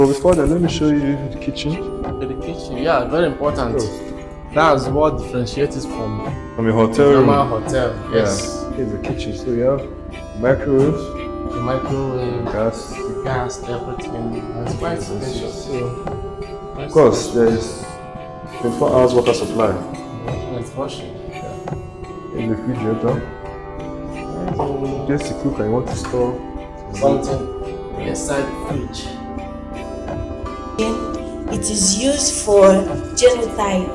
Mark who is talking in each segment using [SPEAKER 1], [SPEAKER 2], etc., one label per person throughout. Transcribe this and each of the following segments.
[SPEAKER 1] But before that, let me show you the kitchen.
[SPEAKER 2] To the kitchen, yeah, very important. That's what differentiates it
[SPEAKER 1] From a hotel
[SPEAKER 2] normal
[SPEAKER 1] room.
[SPEAKER 2] hotel. Yes.
[SPEAKER 1] Yeah, here's the kitchen. So you have microwave,
[SPEAKER 2] The microwave,
[SPEAKER 1] gas,
[SPEAKER 2] gas, everything. That's quite spacious.
[SPEAKER 1] of course, there is 24 hours water supply.
[SPEAKER 2] It's washing.
[SPEAKER 1] In the refrigerator. In case you cook and you want to store
[SPEAKER 2] Something inside the fridge.
[SPEAKER 3] It is used for genotype.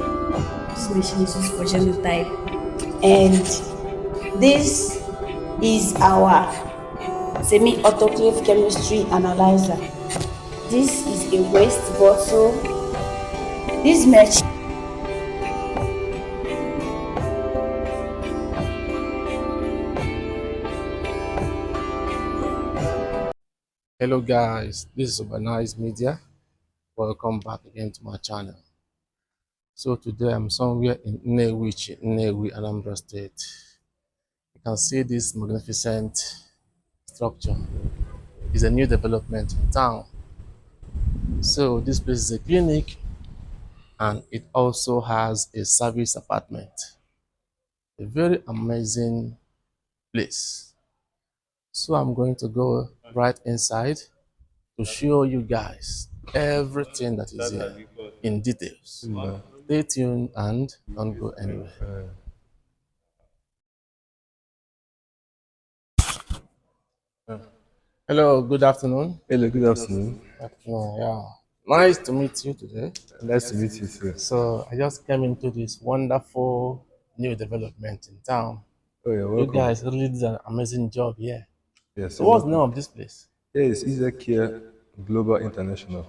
[SPEAKER 3] This machine is used for genotype. And this is our semi-autoclave chemistry analyzer. This is a waste bottle. This machine
[SPEAKER 2] Hello guys, this is Urbanized Media. Welcome back again to my channel. So today I'm somewhere in Nnewi, Anambra State. You can see this magnificent structure. It's a new development in town. So this place is a clinic and it also has a service apartment. A very amazing place. So I'm going to go right inside to show you guys everything that is here in details. Stay tuned and don't go anywhere. Hello, good afternoon.
[SPEAKER 1] Hello, good afternoon.
[SPEAKER 2] Yeah. Nice to meet you today.
[SPEAKER 1] Nice to meet you too.
[SPEAKER 2] So I just came into this wonderful new development in town.
[SPEAKER 1] Oh, you're welcome.
[SPEAKER 2] You guys really did an amazing job here.
[SPEAKER 1] Yes.
[SPEAKER 2] So what's the name of this place?
[SPEAKER 1] Yes, Ezekiel Global International.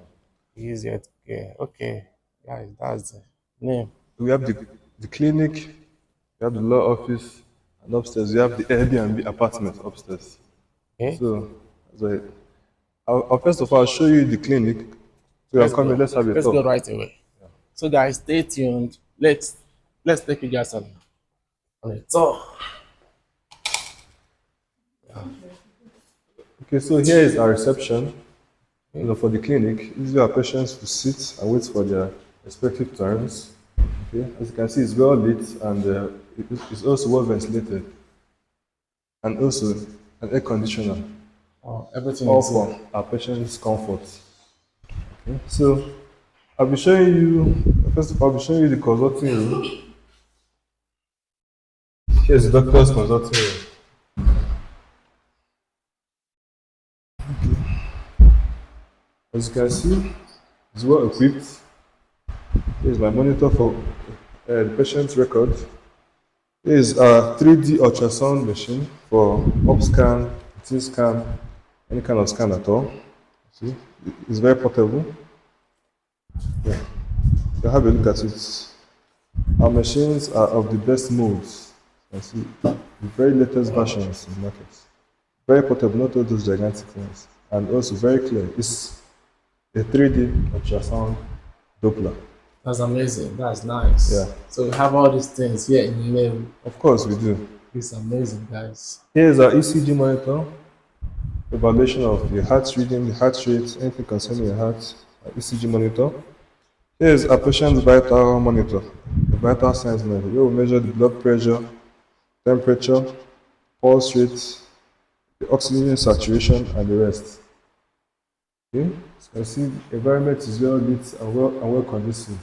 [SPEAKER 2] Easier to get. Okay, guys, that's the name.
[SPEAKER 1] We have the clinic, we have the law office, and upstairs we have the Airbnb apartment upstairs.
[SPEAKER 2] Okay.
[SPEAKER 1] So, first of all, I'll show you the clinic. So you're coming, let's have a
[SPEAKER 2] Let's
[SPEAKER 1] talk.
[SPEAKER 2] go right away. So guys, stay tuned. Let's take you guys on a tour.
[SPEAKER 1] Okay, so here is our reception. For the clinic. This is where our patients will sit and wait for their respective turns. Okay, as you can see, it's well lit and it's also well ventilated, and also an air conditioner.
[SPEAKER 2] Everything
[SPEAKER 1] All
[SPEAKER 2] is
[SPEAKER 1] for our patients' comfort. Okay, so I'll be showing you. First of all, I'll be showing you the consulting room. Here's the doctor's consulting room. As you can see, it's well equipped. Here's my monitor for the patient's record. Here's a 3D ultrasound machine for upscan, CT scan, any kind of scan at all. See, it's very portable. Yeah. You have a look at it. Our machines are of the best molds. You can see the very latest versions in the market. Very portable, not all those gigantic ones, and also very clear. It's a 3D ultrasound Doppler.
[SPEAKER 2] That's amazing. That's nice.
[SPEAKER 1] Yeah.
[SPEAKER 2] So we have all these things here in Nnewi.
[SPEAKER 1] Of course, we do.
[SPEAKER 2] It's amazing, guys.
[SPEAKER 1] Here's our ECG monitor, evaluation of the heart reading, the heart rate, anything concerning your heart, our ECG monitor. Here's a patient's vital monitor, the vital signs monitor, where we measure the blood pressure, temperature, pulse rate, the oxygen saturation, and the rest. Okay, so you can see the environment is well lit and well conducive.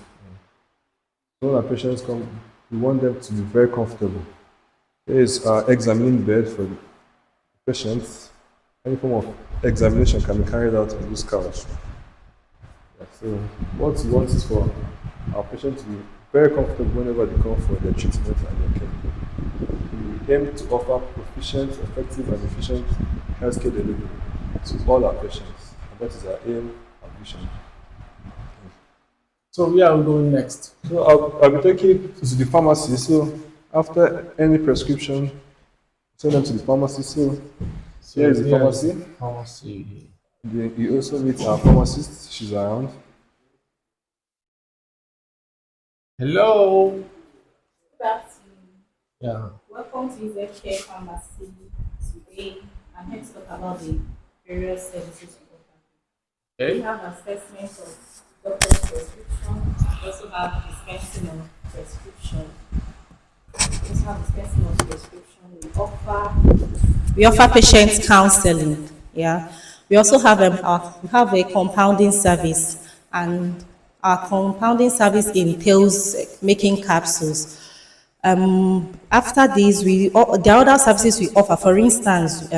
[SPEAKER 1] So when our patients come, we want them to be very comfortable. Here is our examining bed for the patients. Any form of examination can be carried out on this couch. Yeah, so what we want is for our patients to be very comfortable whenever they come for their treatment and their care. We aim to offer proficient, effective, and efficient healthcare delivery to all our patients. And that is our aim and vision.
[SPEAKER 2] So where are we going next?
[SPEAKER 1] So I'll be taking you to the pharmacy. So after any prescription, send them to the pharmacy. So here is the pharmacy. You also meet our pharmacist. She's around.
[SPEAKER 2] Hello.
[SPEAKER 4] Good afternoon.
[SPEAKER 2] Yeah.
[SPEAKER 4] Welcome to Ezekiel Pharmacy. Today, I'm here to talk about the various services we offer. We
[SPEAKER 2] Okay.
[SPEAKER 4] have assessment of doctor's prescription. We also have dispensing of prescription. We also have dispensing of prescription. We offer patient counseling. Yeah. We also have we have a compounding service, and our compounding service entails making capsules. After this, the other services we offer, for instance,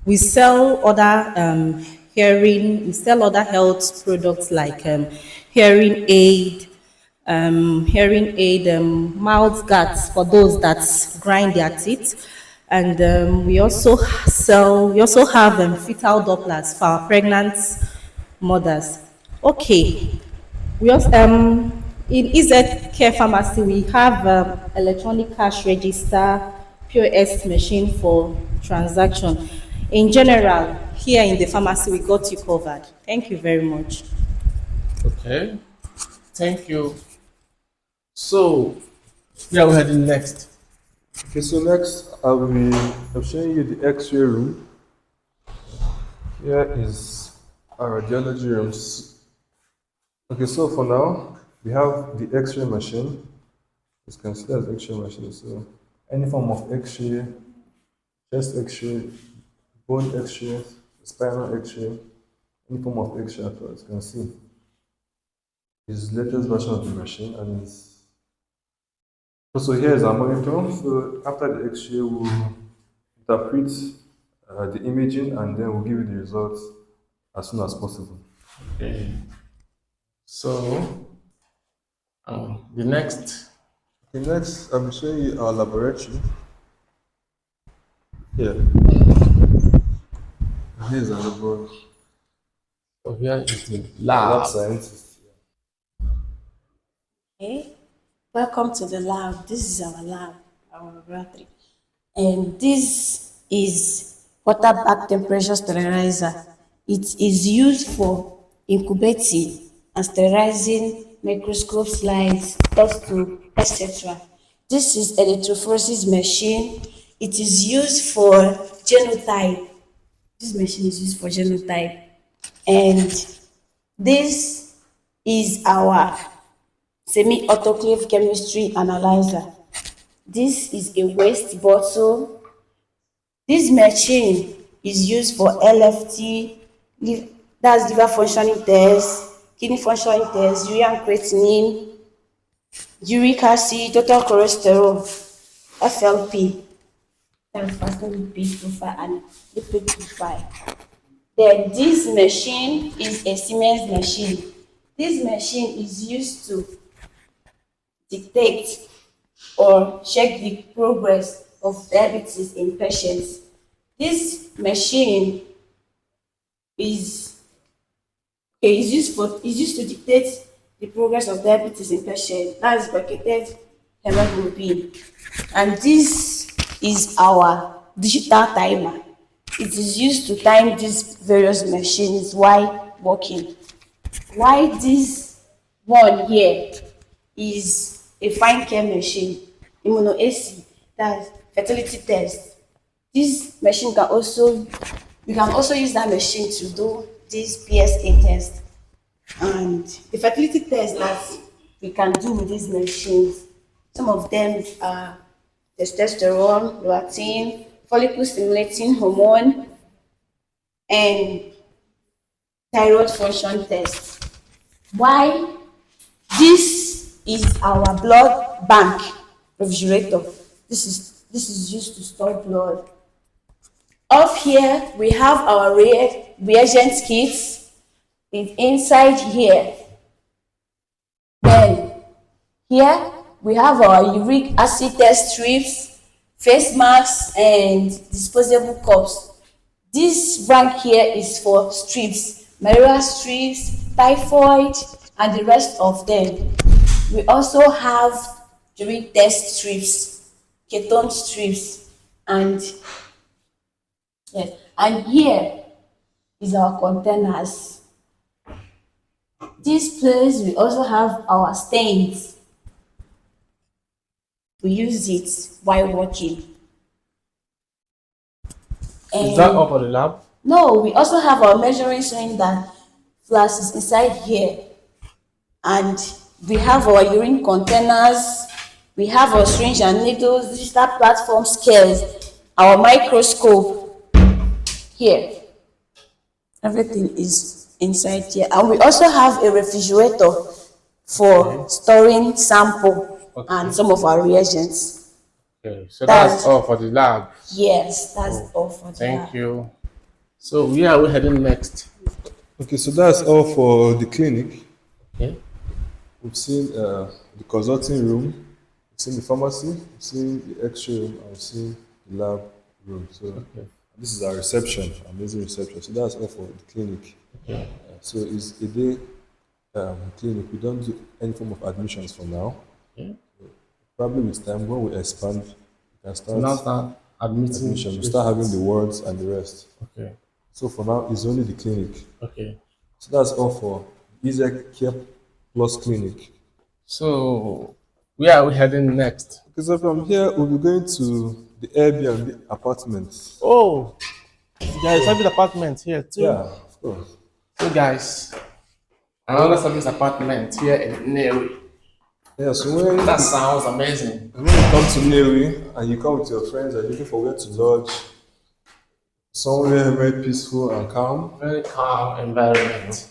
[SPEAKER 4] we sell other we sell other health products like hearing aid, mouth guards for those that grind their teeth, and we also have fetal dopplers for our pregnant mothers. Okay, we also, in EZ Care Pharmacy, we have electronic cash register, POS machine for transaction. In general, here in the pharmacy, we got you covered. Thank you very much.
[SPEAKER 2] Okay. Thank you. So, yeah, we're heading next.
[SPEAKER 1] Okay, so next I'm showing you the X-ray room. Here is our radiology rooms. Okay, so for now we have the X-ray machine. It's considered as X-ray machine. So any form of X-ray, chest X-ray, bone X-ray, spinal X-ray, any form of X-ray at all, as you can see. Is the latest version of the machine, and it's so here is our monitor. So after the X-ray, we'll interpret the imaging, and then we'll give you the results as soon as possible.
[SPEAKER 2] Okay. So, the next.
[SPEAKER 1] Okay, next I'm showing you our laboratory. Here, here's our laboratory.
[SPEAKER 2] So here is the
[SPEAKER 1] Lab
[SPEAKER 2] lab.
[SPEAKER 1] scientist.
[SPEAKER 3] Okay, welcome to the lab. This is our lab, our laboratory. And this is water bath temperature sterilizer. It is used for incubating and sterilizing microscope slides, test tube, etc. This is electrophoresis machine. It is used for genotype. This machine is used for genotype. And this is our semi-autoclave chemistry analyzer. This is a waste bottle. This machine is used for LFT, that's liver functioning test, kidney functioning test, urea creatinine, uric acid, total cholesterol, FLP, that's fasting lipid profile and lipid profile. Then this machine is a Siemens machine. This machine is used to detect or check the progress of diabetes in patients. This machine is used to detect the progress of diabetes in patients. That is glycated hemoglobin. And this is our digital timer. It is used to time these various machines while working. Why this one here is a fine care machine, immunoassay, that's fertility test. This machine can also, you can also use that machine to do this PSA test. And the fertility test that we can do with these machines, some of them are testosterone, lutein, follicle stimulating hormone, and thyroid function test. Why? This is our blood bank refrigerator. This is used to store blood. Up here we have our reagent kits. It's inside here. Then here we have our uric acid test strips, face masks, and disposable cups. This rank here is for strips, malaria strips, typhoid, and the rest of them. We also have urine test strips, ketone strips, and yes, and here is our containers. This place we also have our stains. We use it while working.
[SPEAKER 2] Is that
[SPEAKER 3] And
[SPEAKER 2] all for the lab?
[SPEAKER 3] no, we also have our measuring cylinder. classes inside here, and we have our urine containers, we have our syringe and needles, digital platform scales, our microscope here. Everything is inside here, and we also have a refrigerator for storing sample and some of our reagents.
[SPEAKER 2] Okay, so that's
[SPEAKER 3] That's
[SPEAKER 2] all for the lab.
[SPEAKER 3] yes, that's all for the
[SPEAKER 2] Thank
[SPEAKER 3] lab.
[SPEAKER 2] you. So where are we heading next?
[SPEAKER 1] Okay, so that's all for the clinic.
[SPEAKER 2] Okay.
[SPEAKER 1] We've seen the consulting room, we've seen the pharmacy, we've seen the X-ray room, and we've seen the lab room. So this is our reception, amazing reception. So that's all for the clinic.
[SPEAKER 2] Okay.
[SPEAKER 1] So it's a day clinic. We don't do any form of admissions for now.
[SPEAKER 2] Okay.
[SPEAKER 1] Probably with time, when we expand, we can
[SPEAKER 2] So
[SPEAKER 1] start
[SPEAKER 2] now start admitting.
[SPEAKER 1] admission. We start having the wards and the rest.
[SPEAKER 2] Okay.
[SPEAKER 1] So for now, it's only the clinic.
[SPEAKER 2] Okay.
[SPEAKER 1] So that's all for Easier Care Plus Clinic.
[SPEAKER 2] So where are we heading next?
[SPEAKER 1] Okay, so from here, we'll be going to the Airbnb apartments.
[SPEAKER 2] Oh, there is service apartment here too.
[SPEAKER 1] Yeah, of course.
[SPEAKER 2] So guys, another service apartment here in Nnewi.
[SPEAKER 1] Yeah, so when
[SPEAKER 2] That sounds amazing.
[SPEAKER 1] you come to Nnewi and you come with your friends and you're looking for where to lodge, somewhere very peaceful and calm,
[SPEAKER 2] Very calm environment.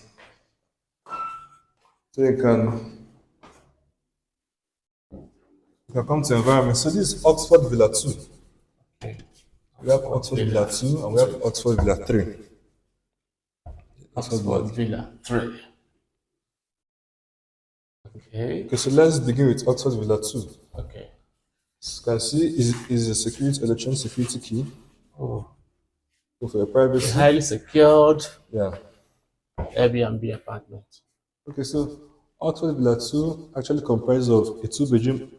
[SPEAKER 1] so you can come to environment. So this is Oxford Villa 2.
[SPEAKER 2] Okay.
[SPEAKER 1] We have Oxford Villa 2 and we have Oxford Villa 3.
[SPEAKER 2] Oxford Villa 3. Okay.
[SPEAKER 1] Okay, so let's begin with Oxford Villa 2.
[SPEAKER 2] Okay.
[SPEAKER 1] As you can see, is a security electronic security key.
[SPEAKER 2] Oh,
[SPEAKER 1] So for your privacy.
[SPEAKER 2] highly secured
[SPEAKER 1] Yeah.
[SPEAKER 2] Airbnb apartment.
[SPEAKER 1] Okay, so Oxford Villa 2 actually comprises of a two-bedroom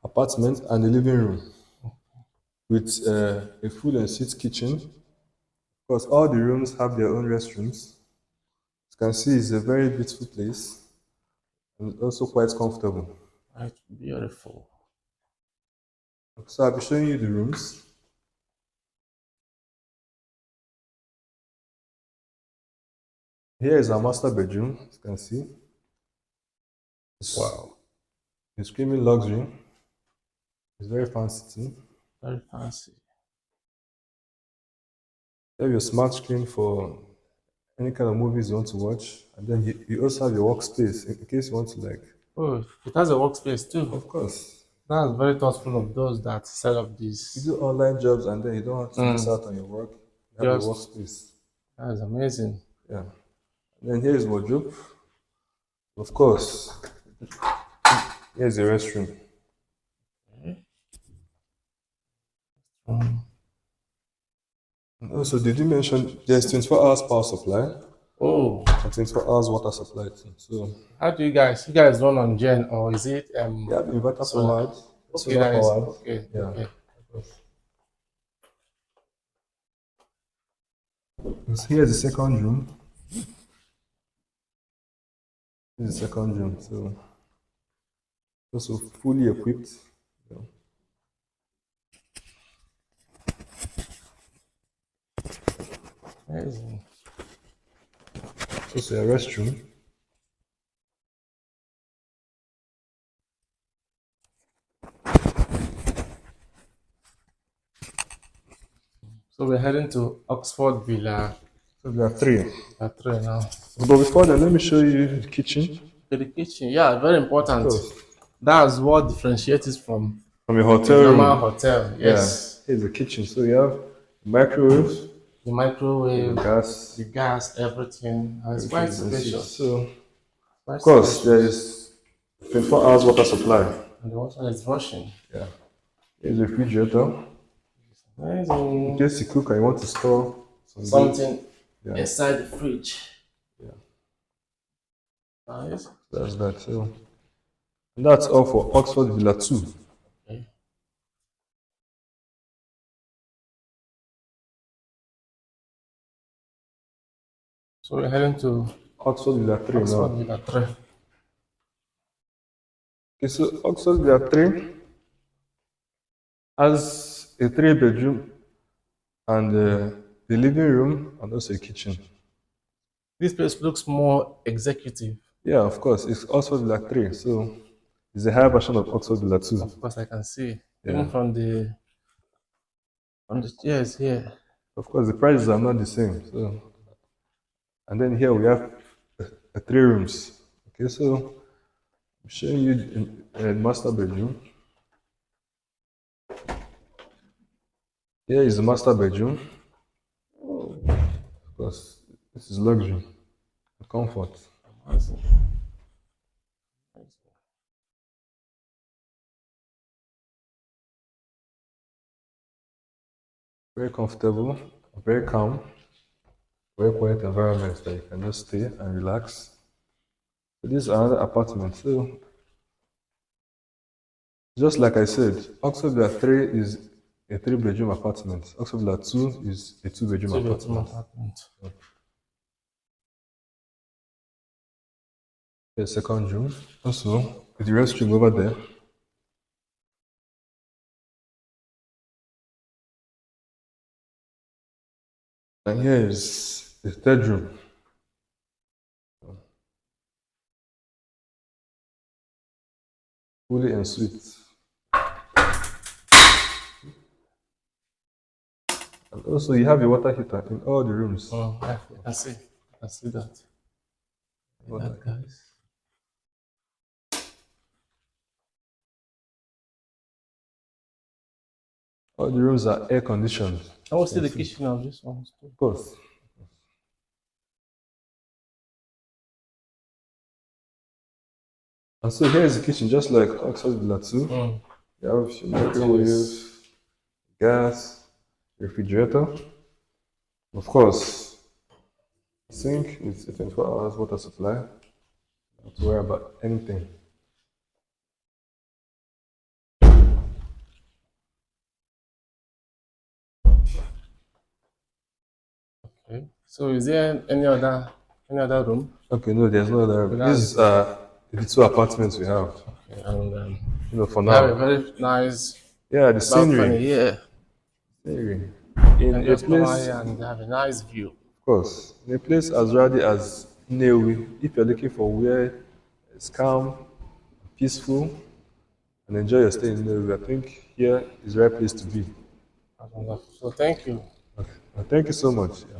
[SPEAKER 1] apartment and a living room with a food and seat kitchen. Of course, all the rooms have their own restrooms. As you can see, it's a very beautiful place and also quite comfortable.
[SPEAKER 2] Right, beautiful.
[SPEAKER 1] So I'll be showing you the rooms. Here is our master bedroom, as you can see.
[SPEAKER 2] Wow,
[SPEAKER 1] It's screaming luxury. It's very fancy too.
[SPEAKER 2] very fancy.
[SPEAKER 1] You have your smart screen for any kind of movies you want to watch, and then you also have your workspace in case you want to
[SPEAKER 2] Oh, it has a workspace too.
[SPEAKER 1] Of course,
[SPEAKER 2] That's very thoughtful of those that set up
[SPEAKER 1] you
[SPEAKER 2] this.
[SPEAKER 1] do online jobs and then you don't have to miss out on your work. You have your
[SPEAKER 2] Just-
[SPEAKER 1] workspace.
[SPEAKER 2] That is amazing.
[SPEAKER 1] Yeah. And then here is wardrobe. Of course, here's the restroom. And also, did you mention there's 24 hours power supply
[SPEAKER 2] Oh,
[SPEAKER 1] and 24 hours water supply too? So
[SPEAKER 2] how do you guys run on Gen, or is it
[SPEAKER 1] you have inverter
[SPEAKER 2] solar?
[SPEAKER 1] powered,
[SPEAKER 2] Okay,
[SPEAKER 1] solar
[SPEAKER 2] that is
[SPEAKER 1] powered.
[SPEAKER 2] okay.
[SPEAKER 1] Yeah.
[SPEAKER 2] Okay.
[SPEAKER 1] Here's the second room. This is the second room, so also fully equipped. Yeah.
[SPEAKER 2] Amazing.
[SPEAKER 1] Also a restroom.
[SPEAKER 2] So we're heading to Oxford Villa.
[SPEAKER 1] So there are three.
[SPEAKER 2] At 3 now.
[SPEAKER 1] But before that, let me show you the kitchen.
[SPEAKER 2] Okay, the kitchen, yeah, very important.
[SPEAKER 1] course.
[SPEAKER 2] That's what differentiates it from
[SPEAKER 1] From a hotel
[SPEAKER 2] normal
[SPEAKER 1] room.
[SPEAKER 2] hotel. Yes.
[SPEAKER 1] Yeah. Here's the kitchen. So you have microwave,
[SPEAKER 2] The microwave,
[SPEAKER 1] gas.
[SPEAKER 2] the gas, everything. And it's quite spacious.
[SPEAKER 1] So
[SPEAKER 2] Quite
[SPEAKER 1] of course
[SPEAKER 2] spacious.
[SPEAKER 1] there is 24 hours water supply.
[SPEAKER 2] And the water is rushing.
[SPEAKER 1] Yeah. Here's the refrigerator. In
[SPEAKER 2] Amazing.
[SPEAKER 1] case you cook and you want to store
[SPEAKER 2] Something
[SPEAKER 1] Yeah.
[SPEAKER 2] inside the fridge.
[SPEAKER 1] Yeah.
[SPEAKER 2] Nice.
[SPEAKER 1] That's that. So and that's all for Oxford Villa 2.
[SPEAKER 2] Okay. So we're heading to
[SPEAKER 1] Oxford Villa 3
[SPEAKER 2] Oxford
[SPEAKER 1] now.
[SPEAKER 2] Villa 3.
[SPEAKER 1] Okay, so Oxford Villa 3 has a 3-bedroom and the living room and also a kitchen.
[SPEAKER 2] This place looks more executive.
[SPEAKER 1] Yeah, of course. It's Oxford Villa 3, so it's a higher version of Oxford Villa 2.
[SPEAKER 2] Of course, I can see.
[SPEAKER 1] Yeah.
[SPEAKER 2] Even from the stairs here.
[SPEAKER 1] Of course, the prices are not the same. So, and then here we have 3 rooms. Okay, so I'm showing you the master bedroom. Here is the master bedroom. Of course, this is luxury, comfort.
[SPEAKER 2] Amazing.
[SPEAKER 1] Very comfortable, very calm, very quiet environment that you can just stay and relax. So this is another apartment. So just like I said, Oxford Villa 3 is a 3-bedroom apartment. Oxford Villa 2 is a 2-bedroom
[SPEAKER 2] Two-bedroom
[SPEAKER 1] apartment.
[SPEAKER 2] apartment.
[SPEAKER 1] The second room, also with the restroom over there. And here is the third room. Fully en suite. And also you have a water heater in all the rooms.
[SPEAKER 2] Oh, I see. I see that. That, guys.
[SPEAKER 1] All the rooms are air conditioned.
[SPEAKER 2] I will see the kitchen of this one too.
[SPEAKER 1] Of course. And so here is the kitchen, just like Oxford Villa 2. You have your microwave, gas, refrigerator. Of course, sink is a 24 hours water supply. Not to worry about anything.
[SPEAKER 2] Okay. So is there any other room?
[SPEAKER 1] Okay, no, there's no other. These are the 2 apartments we have.
[SPEAKER 2] Okay, and
[SPEAKER 1] For
[SPEAKER 2] we have a
[SPEAKER 1] now.
[SPEAKER 2] very nice
[SPEAKER 1] Yeah, the
[SPEAKER 2] balcony
[SPEAKER 1] scenery.
[SPEAKER 2] here.
[SPEAKER 1] Scenery.
[SPEAKER 2] And
[SPEAKER 1] In a
[SPEAKER 2] just come out
[SPEAKER 1] place,
[SPEAKER 2] here and have a nice view.
[SPEAKER 1] of course, in a place as rowdy as Nnewi, if you're looking for where it's calm, peaceful, and enjoy your stay in Nnewi, I think here is the right place to be.
[SPEAKER 2] That's wonderful. So thank you.
[SPEAKER 1] Okay. Thank you so much. Yeah.